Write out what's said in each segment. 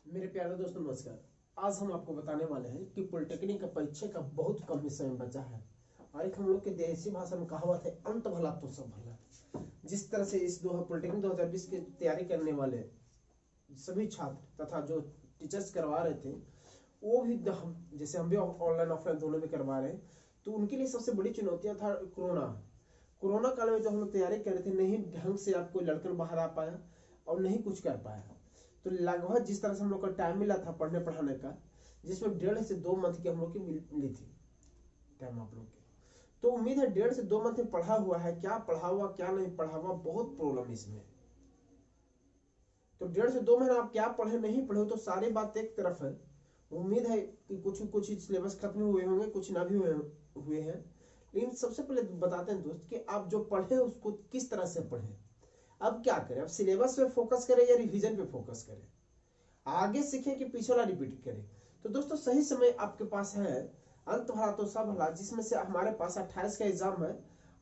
मेरे प्यारे दोस्तों नमस्कार। आज हम आपको बताने वाले हैं कि पॉलिटेक्निक का परीक्षा का बहुत कम ही समय बचा है और एक हम लोग के देसी भाषा में कहावत है, अंत भला तो सब भला। जिस तरह से इस पॉलिटेक्निक 2020 की तैयारी करने वाले सभी छात्र तथा जो टीचर्स करवा रहे थे वो भी जैसे हम भी ऑनलाइन ऑफलाइन दोनों में करवा रहे हैं, तो उनके लिए सबसे बड़ी चुनौतियां था कोरोना काल में जो हम लोग तैयारी कर रहे थे, नहीं ढंग से आपको लड़कर बाहर आ पाया और नहीं कुछ कर पाया। तो लगभग जिस तरह से हम लोग का टाइम मिला था पढ़ने पढ़ाने का, जिसमें 1.5 से 2 मंथ की हम लोग की मिली थी टाइम आप लोग की, तो उम्मीद है 1.5 से 2 मंथ में पढ़ा हुआ है। क्या पढ़ा हुआ क्या नहीं पढ़ा हुआ, बहुत प्रॉब्लम इसमें। तो 1.5 से 2 महीना आप क्या पढ़े नहीं पढ़े तो सारी बात एक तरफ है। उम्मीद है कि कुछ सिलेबस खत्म हुए होंगे, कुछ ना भी हुए हैं। लेकिन सबसे पहले बताते हैं दोस्त कि आप जो पढ़े उसको किस तरह से पढ़े। अब क्या करें, अब सिलेबस पे फोकस करें या रिवीजन पे फोकस करें, आगे सीखें कि पिछला रिपीट करें। तो दोस्तों सही समय आपके पास है, अंत भला तो सब भला, जिसमें से हमारे पास 28 का एग्जाम है।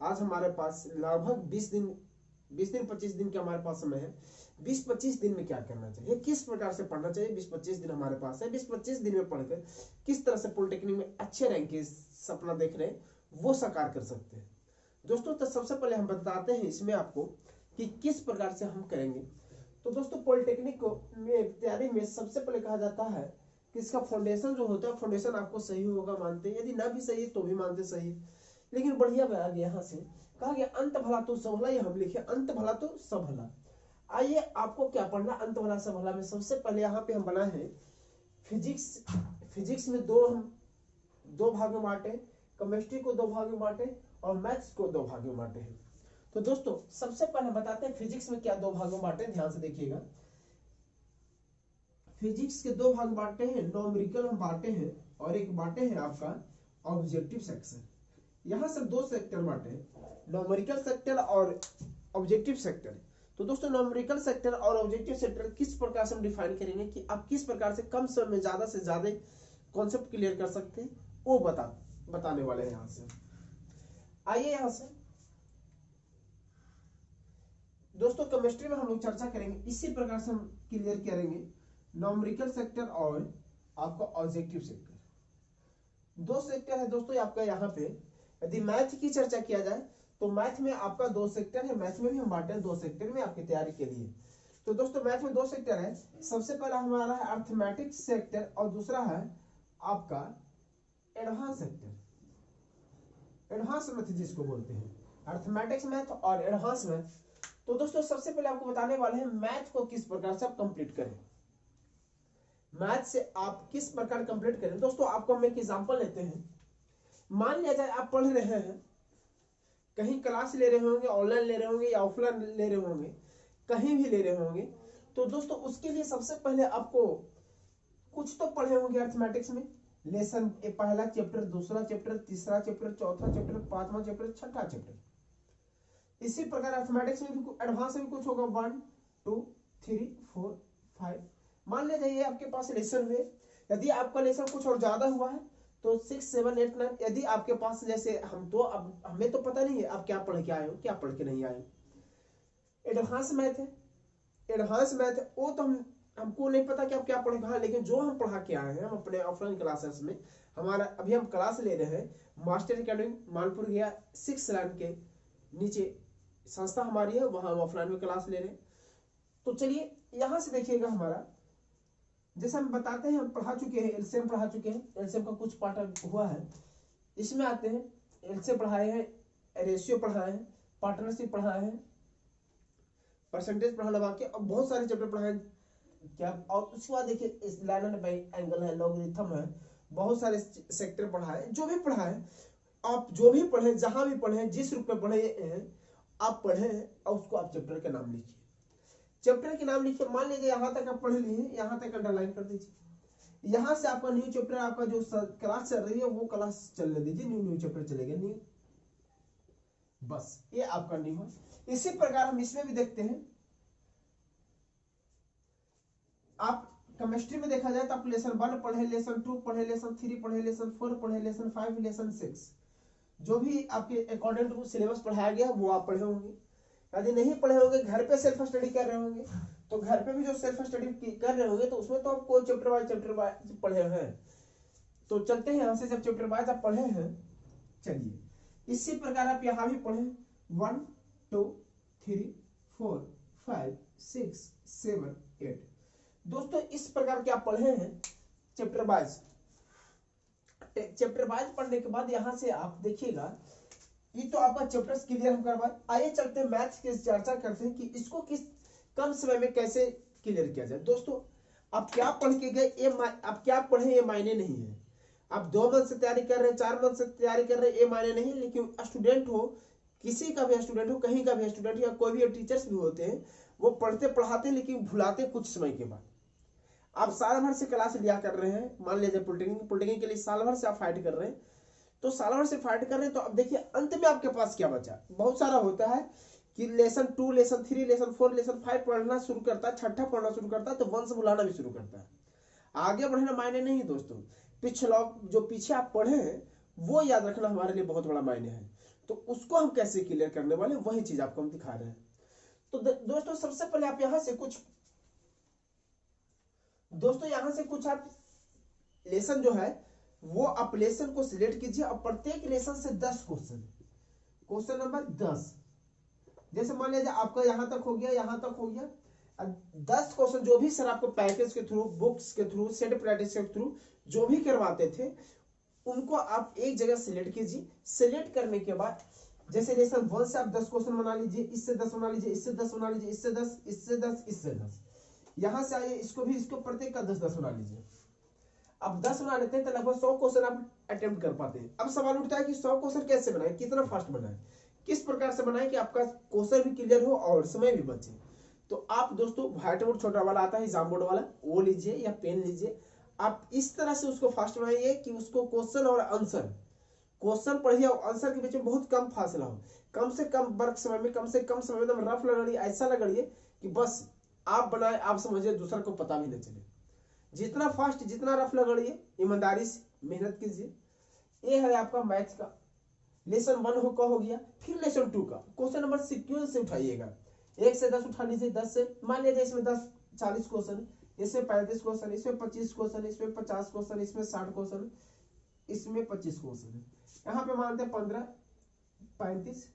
आज हमारे पास लगभग 20 दिन 25 दिन का हमारे पास समय है। 20-25 दिन में क्या करना चाहिए, किस प्रकार से पढ़ना चाहिए, 20-25 दिन हमारे पास है। 20-25 दिन में पढ़कर किस तरह से पॉलिटेक्निक में अच्छे रैंक के सपना देख रहे हैं वो साकार कर सकते हैं। दोस्तों तो सबसे पहले हम बताते हैं इसमें आपको कि किस प्रकार से हम करेंगे। तो दोस्तों पॉलिटेक्निक को में तैयारी में सबसे पहले कहा जाता है कि इसका फाउंडेशन जो होता है, फाउंडेशन आपको सही होगा मानते हैं, यदि ना भी सही है तो भी मानते सही है। लेकिन बढ़िया बना गया, यहाँ से कहा गया अंत भला तो सब भला, ये हम लिखे अंत भला तो सब भला। आइए आपको क्या पढ़ना अंत भला सब भला में। सबसे पहले यहाँ पे हम बनाए हैं फिजिक्स में दो भाग में बांटे, केमिस्ट्री को 2 भाग में बांटे और मैथ्स को 2 भाग में बांटे हैं। तो दोस्तों सबसे पहले बताते हैं फिजिक्स में क्या 2 भागों में बांटे, ध्यान से देखिएगा। फिजिक्स के 2 भाग बांटे हैं, न्यूमेरिकल हम बांटे हैं और एक बांटे हैं आपका ऑब्जेक्टिव सेक्शन। यहां से 2 सेक्टर बांटे हैं, न्यूमेरिकल सेक्टर और ऑब्जेक्टिव सेक्टर। तो दोस्तों न्यूमेरिकल सेक्टर और ऑब्जेक्टिव सेक्टर किस प्रकार से हम डिफाइन करेंगे कि आप किस प्रकार से कम समय में ज्यादा से ज्यादा कॉन्सेप्ट क्लियर कर सकते हैं, वो बताने वाले हैं। यहां से आइए, यहां से दोस्तों केमिस्ट्री में हम लोग चर्चा करेंगे, इसी प्रकार से हम क्लियर करेंगे न्यूमेरिकल सेक्टर और आपका ऑब्जेक्टिव सेक्टर। 2 सेक्टर है दोस्तों आपका यहाँ पे। यदि मैथ की चर्चा किया जाए तो मैथ में आपका 2 सेक्टर है, मैथ में भी हम बांटे हैं 2 सेक्टर में आपकी तैयारी के लिए। तो दोस्तों मैथ में 2 सेक्टर है। सबसे पहला हमारा है अर्थमेटिक्स सेक्टर और दूसरा है आपका एडवांस सेक्टर, एडवांस मैथ जिसको बोलते हैं, अर्थमेटिक्स मैथ और एडवांस मैथ। तो दोस्तों सबसे पहले आपको बताने वाले हैं मैथ को किस प्रकार से आप कंप्लीट करें, मैथ से आप किस प्रकार कंप्लीट करें। दोस्तों आपको हम एक एग्जांपल लेते हैं। मान लिया जाए आप पढ़ रहे हैं, कहीं क्लास ले रहे होंगे, ऑनलाइन ले रहे होंगे या ऑफलाइन ले रहे होंगे, कहीं भी ले रहे होंगे। तो दोस्तों उसके लिए सबसे पहले आपको कुछ तो पढ़े होंगे अर्थमेटिक्स में, लेसन पहला चैप्टर, दूसरा चैप्टर, तीसरा चैप्टर, चौथा चैप्टर, 5वां चैप्टर, 6ठा चैप्टर। इसी प्रकार अर्थमेटिक्स में भी एडवांस में कुछ होगा 1 2 3 4 5। मान लिया जाइए आपके पास लेसन हुए, यदि आपका लेसन कुछ और ज्यादा हुआ है तो 6 7 8 9। यदि आपके पास जैसे हम तो अब हमें तो पता नहीं है आप क्या पढ़ के आए हो क्या पढ़ के नहीं आए हो। एडवांस मैथ है, एडवांस मैथ वो तो हमको नहीं पता कि आप क्या पढ़े कहा, लेकिन जो हम पढ़ा के आए हैं हम अपने ऑफलाइन क्लासेस में, हमारा अभी हम क्लास ले रहे हैं मास्टर अकेडमी मानपुर गया 6 लाइन के नीचे संस्था हमारी है, वहां हम ऑफलाइन में क्लास ले रहे हैं। तो चलिए यहां से देखिएगा, हमारा जैसे हम बताते हैं हम पढ़ा चुके हैं, एलसीएम पढ़ा चुके हैं, एलसीएम का कुछ पार्ट हुआ है। इसमें आते हैं एलसीएम पढ़ाए हैं, रेशियो पढ़ाए हैं, पार्टनरशिप पढ़ाए हैं, परसेंटेज पढ़ा लगा के, और बहुत सारे चैप्टर पढ़ाए क्या। और उसके बाद देखिए लाइन एंड एंगल है, लॉगरिथम है, बहुत सारे सेक्टर पढ़ाए। जो भी पढ़ाए आप, जो भी पढ़े, जहां भी पढ़े, जिस रूप में पढ़े आप पढ़े और उसको आप चैप्टर का नाम लिखिए, चैप्टर के नाम लिखिए। मान लीजिए यहाँ तक आप पढ़ लिए, यहाँ तक अंडरलाइन कर दीजिए। यहाँ से आपका न्यू चैप्टर, आपका जो क्लास चल रही है वो क्लास चलने दीजिए, न्यू चैप्टर चलेगा न्यू, बस ये आपका न्यू है। इसी प्रकार हम इसमें भी देखते हैं, आप केमिस्ट्री में देखा जाए तो आप लेसन 1 पढ़े, लेसन 2 पढ़े, लेसन 3 पढ़े, लेसन 4 पढ़े, लेसन 5, लेसन 6, जो भी आपके अकॉर्डिंग टू सिलेबस पढ़ाया गया वो आप पढ़े होंगे। यदि नहीं पढ़े होंगे, घर पे सेल्फ स्टडी कर रहे होंगे, तो घर पे भी जो सेल्फ स्टडी कर रहे होंगे तो उसमें तो आपको चैप्टर वाइज पढ़े हैं। तो चलते हैं यहाँ से, जब चैप्टर वाइज आप पढ़े हैं, चलिए इसी प्रकार आप यहाँ भी पढ़े 1 2 3 4 5 6 7 8। दोस्तों इस प्रकार के आप पढ़े हैं चैप्टर वाइज। चैप्टर वाइज पढ़ने के बाद यहाँ से आप देखिएगा, ये तो आपका चैप्टर्स क्लियर हम करवाए। आइए चलते हैं मैथ्स की चर्चा करते हैं कि इसको किस कम समय में कैसे क्लियर किया जाए। दोस्तों आप क्या पढ़ के गए, ये आप क्या पढ़े ये मायने नहीं है। आप 2 मंथ से तैयारी कर रहे हैं, 4 मंथ से तैयारी कर रहे हैं, ये मायने नहीं। लेकिन स्टूडेंट हो, किसी का भी स्टूडेंट हो, कहीं का भी स्टूडेंट या कोई भी टीचर्स भी होते हैं, वो पढ़ते पढ़ाते लेकिन भुलाते कुछ समय के बाद। आप साल भर से क्लास लिया कर रहे हैं, मान लीजिए पॉलिटेक्निक के लिए साल भर से आप फाइट कर रहे हैं, तो साल भर से फाइट कर रहे हैं, तो अब देखिए अंत में आपके पास क्या बचा। बहुत सारा होता है कि लेसन 2, लेसन 3, लेसन 4, लेसन 5 पढ़ना शुरू करता है, छठा पढ़ना शुरू करता है, तो वंश बुलाना भी शुरू करता है। आगे बढ़ना मायने नहीं दोस्तों, पिछला जो पीछे आप पढ़े हैं वो याद रखना हमारे लिए बहुत बड़ा मायने है। तो उसको हम कैसे क्लियर करने वाले, वही चीज आपको हम दिखा रहे हैं। तो दोस्तों सबसे पहले आप यहाँ से कुछ आप लेसन जो है वो आप लेसन को सिलेक्ट कीजिए और प्रत्येक लेसन से 10 क्वेश्चन नंबर 10, जैसे मान लीजिए आपका यहां तक हो गया, यहां तक हो गया, 10 क्वेश्चन जो भी सर आपको पैकेज के थ्रू, बुक्स के थ्रू, सेट प्रैक्टिस के थ्रू जो भी करवाते थे, उनको आप एक जगह सिलेक्ट कीजिए। सिलेक्ट करने के बाद जैसे लेसन 1 से आप 10 क्वेश्चन बना लीजिए, इससे 10 बना लीजिए, इससे 10 बना लीजिए, इससे 10, इससे 10, इससे 10, यहां से आइए इसको भी, इसको प्रत्येक का 10-10 बना लीजिए। अब 10 बना लेते हैं तो लगभग 100 क्वेश्चन आप अटेम्प्ट कर पाते हैं। अब सवाल उठता है कि 100 क्वेश्चन कैसे बनाए, कितना फास्ट बनाए, किस प्रकार से बनाए कि आपका क्वेश्चन भी क्लियर हो और समय भी बचे। तो आप दोस्तों व्हाइट बोर्ड छोटा वाला आता है, एग्जाम बोर्ड वाला, वो लीजिए या पेन लीजिए। आप इस तरह से उसको फास्ट बनाइए कि उसको क्वेश्चन और आंसर, क्वेश्चन पढ़िए और आंसर के बीच में बहुत कम फासला हो, कम से कम वर्क समय में, कम से कम समय में एकदम रफ लगाइए, ऐसा लगाइए कि बस आप बनाए, आप समझिए, दूसरा को पता भी नहीं चले। जितना फास्ट, जितना रफ लगाइए, ईमानदारी से मेहनत कीजिए। ये है आपका मैथ्स का लेसन 1 का हो गया। फिर लेसन 2 का क्वेश्चन नंबर सीक्वेंस से उठाइएगा, 1 से 10 उठा लीजिए। 10 से मान लीजिए इसमें 40 क्वेश्चन, इसमें 35 क्वेश्चन, इसमें 25 क्वेश्चन, इसमें 50 क्वेश्चन, इसमें 60 क्वेश्चन, इसमें 25 क्वेश्चन है। यहाँ पे मानते हैं 15, 35,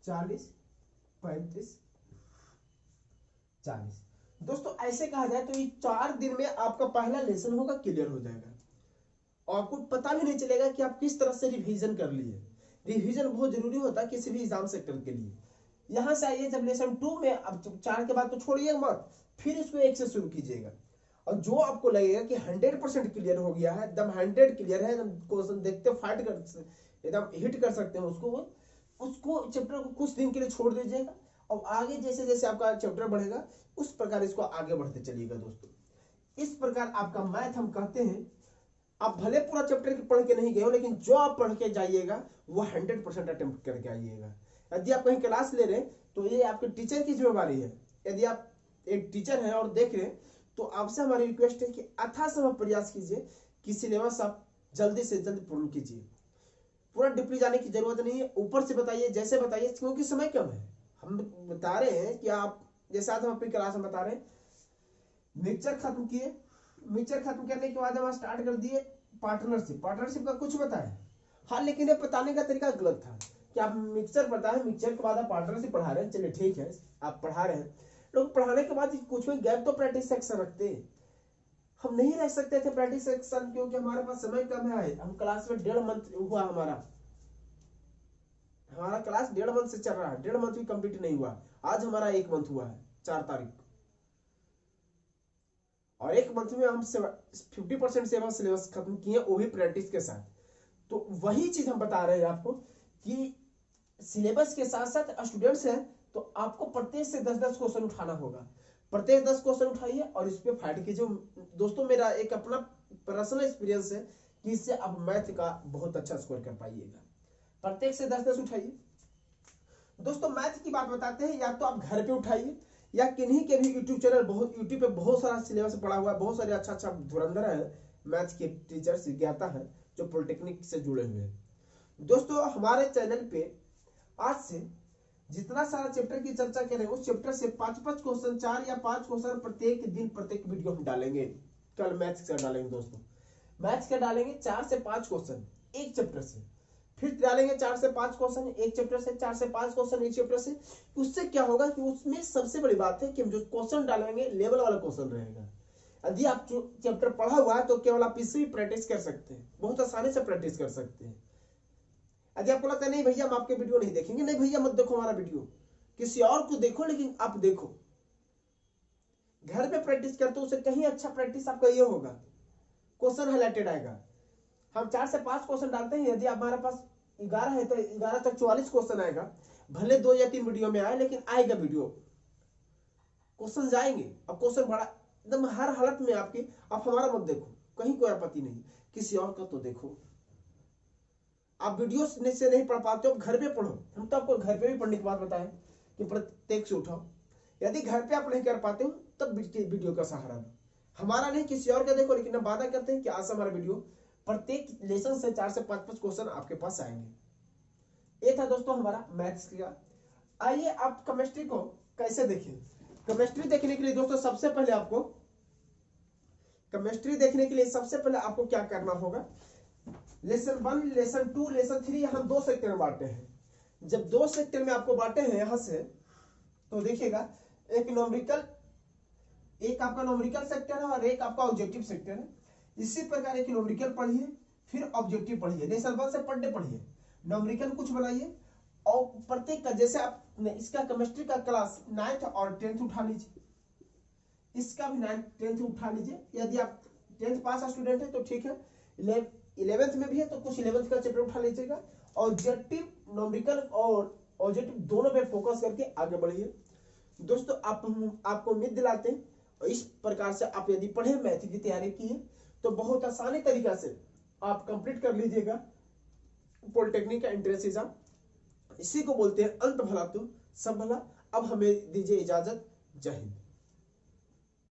40, 35, 40। दोस्तों ऐसे कहा जाए तो ये 4 दिन में आपका पहला लेसन होगा, क्लियर हो जाएगा और आपको पता भी नहीं चलेगा कि आप किस तरह से रिवीजन कर लिए। रिवीजन बहुत जरूरी होता है किसी भी एग्जाम सेक्टर के लिए। यहां से आइए, जब लेसन 2 में, अब 4 के बाद तो छोड़िए मत, फिर इसको 1 से शुरू कीजिएगा और जो आपको लगेगा कि 100% क्लियर हो गया है, एकदम 100 क्लियर है, एकदम क्वेश्चन देखते फाइट कर, एकदम हिट कर सकते हैं उसको चैप्टर को कुछ दिन के लिए छोड़ दीजिएगा और आगे जैसे जैसे आपका चैप्टर बढ़ेगा उस प्रकार इसको आगे बढ़ते चलिएगा। दोस्तों इस प्रकार आपका मैथ हम कहते हैं, आप भले पूरा चैप्टर पढ़ के नहीं गए हो, लेकिन जो आप पढ़ के जाइएगा वो 100% अटेम्प्ट करके आइएगा। यदि आप कहीं क्लास ले रहे हैं तो ये आपके टीचर की जिम्मेवारी है। यदि आप एक टीचर हैं और देख रहे हैं तो आपसे हमारी रिक्वेस्ट है कि अथासंभव प्रयास कीजिए कि सिलेबस आप जल्दी से जल्दी पूर्ण कीजिए। पूरा डीपली जाने की जरूरत नहीं है, ऊपर से बताइए, जैसे बताइए, क्योंकि समय कम है। हम बता रहे हैं कि आप जैसे आज हम अपनी क्लास में बता रहे हैं, मिक्सचर खत्म किए, मिक्सचर खत्म करने के बाद हम स्टार्ट कर दिए पार्टनरशिप का कुछ बताया। हाँ, लेकिन ये बताने का तरीका गलत था कि आप मिक्सचर पढ़ता है, मिक्सचर के बाद आप पार्टनरशिप पढ़ा रहे हैं। चलिए ठीक है, आप पढ़ा रहे हैं, लोग पढ़ाने के बाद कुछ में गैप तो प्रैक्टिस सेक्शन रखते हैं। हम नहीं रह सकते थे प्रैक्टिस सेक्शन क्योंकि हमारे पास समय कम है। हम क्लास में 1.5 मंथ हुआ, हमारा क्लास 1.5 मंथ से चल रहा है, 1.5 मंथ भी कंप्लीट नहीं हुआ। आज हमारा 1 मंथ हुआ है, 4 तारीख, और 1 मंथ में हम 50% सिलेबस खत्म किए, वो भी प्रैक्टिस के साथ। तो वही चीज हम बता रहे हैं आपको कि सिलेबस के साथ साथ स्टूडेंट्स हैं तो आपको प्रत्येक से 10-10 क्वेश्चन उठाना होगा। प्रत्येक 10 क्वेश्चन उठाइए और इस पे फाइट कीजिए। दोस्तों मेरा एक अपना पर्सनल एक्सपीरियंस है कि इससे आप मैथ का बहुत अच्छा स्कोर कर पाइएगा। प्रत्येक से 10-10 उठाइए। दोस्तों मैथ की बात बताते हैं, या तो आप घर पे उठाइए या किन्हीं के भी यूट्यूब चैनल, यूट्यूब पे बहुत सारा सिलेबस पड़ा हुआ है, बहुत सारे अच्छा धुरंधर है मैथ के टीचर्स, ज्ञाता है जो पॉलिटेक्निक से जुड़े हुए हैं। दोस्तों हमारे चैनल पे आज से जितना सारा चैप्टर की चर्चा करें उस चैप्टर से 5-5 क्वेश्चन, 4 या 5 क्वेश्चन प्रत्येक दिन प्रत्येक वीडियो हम डालेंगे। कल मैथ्स का डालेंगे दोस्तों, मैथ्स का डालेंगे 4 से 5 क्वेश्चन एक चैप्टर से, फिर डालेंगे 4 से 5 क्वेश्चन एक चैप्टर से, 4 से 5 क्वेश्चन एक चैप्टर से। उससे क्या होगा कि उसमें सबसे बड़ी बात है कि हम जो क्वेश्चन डालेंगे लेवल वाला क्वेश्चन रहेगा। यदि आप चैप्टर पढ़ा हुआ है तो केवल आप इससे भी प्रैक्टिस कर सकते हैं, बहुत आसानी से प्रैक्टिस कर सकते हैं। यदि आपको लगता है नहीं भैया हम आपके वीडियो नहीं देखेंगे, नहीं भैया मत देखो हमारा वीडियो, किसी और को देखो, लेकिन आप देखो, घर पे प्रैक्टिस करते हो उससे कहीं अच्छा प्रैक्टिस आपका ये होगा, क्वेश्चन हाईलाइटेड आएगा। हम 4 से 5 क्वेश्चन डालते हैं, यदि हमारे पास 11 है तो 11 तक 44 क्वेश्चन आएगा, भले 2 या 3 वीडियो में आए लेकिन आएगा वीडियो, क्वेश्चन जाएंगे। अब क्वेश्चन बड़ा एकदम हर हालत में आपकी, आप हमारा मत देखो, कहीं कोई आपत्ति नहीं, किसी और का तो देखो। आप वीडियो से नहीं पढ़ पाते हो, घर पे पढ़ो, हम तो आपको घर पे भी पढ़ने की बात बताएं कि प्रत्येक से उठाओ। यदि घर पे आप नहीं कर पाते हो तब वीडियो का सहारा लो, हमारा नहीं किसी और का देखो, लेकिन हम वादा करते हैं कि आज से हमारा वीडियो प्रत्येक लेसन से 4 से 5 क्वेश्चन आपके पास आएंगे। ये था दोस्तों हमारा मैथ्स का। आइए आप केमिस्ट्री को कैसे देखें। केमिस्ट्री देखने के लिए दोस्तों सबसे पहले आपको केमिस्ट्री देखने के लिए सबसे पहले आपको क्या करना होगा, लेसन 1, लेसन 2, लेसन 3 हम 2 सेक्टर में बांटे हैं। जब 2 सेक्टर में आपको बांटे हैं यहां से, तो देखिएगा एक आपका नॉमेरिकल सेक्टर है और एक आपका ऑब्जेक्टिव सेक्टर है। इसी प्रकार एक नॉमेरिकल पढ़िए फिर ऑब्जेक्टिव पढ़िए, लेसन 1 से पढ़ने पढ़िए, नॉमेरिकल कुछ बनाइए और प्रत्येक का, जैसे आप इसका केमिस्ट्री का क्लास 9th और 10th उठा लीजिए, इसका भी 9th 10th उठा लीजिए। यदि आप 10th पास स्टूडेंट है तो ठीक है, 11th में भी है तो कुछ 11th का चैप्टर उठा लीजिएगा। ऑब्जेक्टिव, नॉमेरिकल और ऑब्जेक्टिव दोनों पे फोकस करके आगे बढ़िए। दोस्तों आपको उम्मीद दिलाते हैं, और इस प्रकार से आप यदि पढ़े, मैथ की तैयारी की है तो बहुत आसानी तरीका से आप कंप्लीट कर लीजिएगा पॉलिटेक्निक का एंट्रेंस एग्जाम। इसी को बोलते हैं अंत भला तो सब भला। अब हमें दीजिए इजाजत, जय हिंद।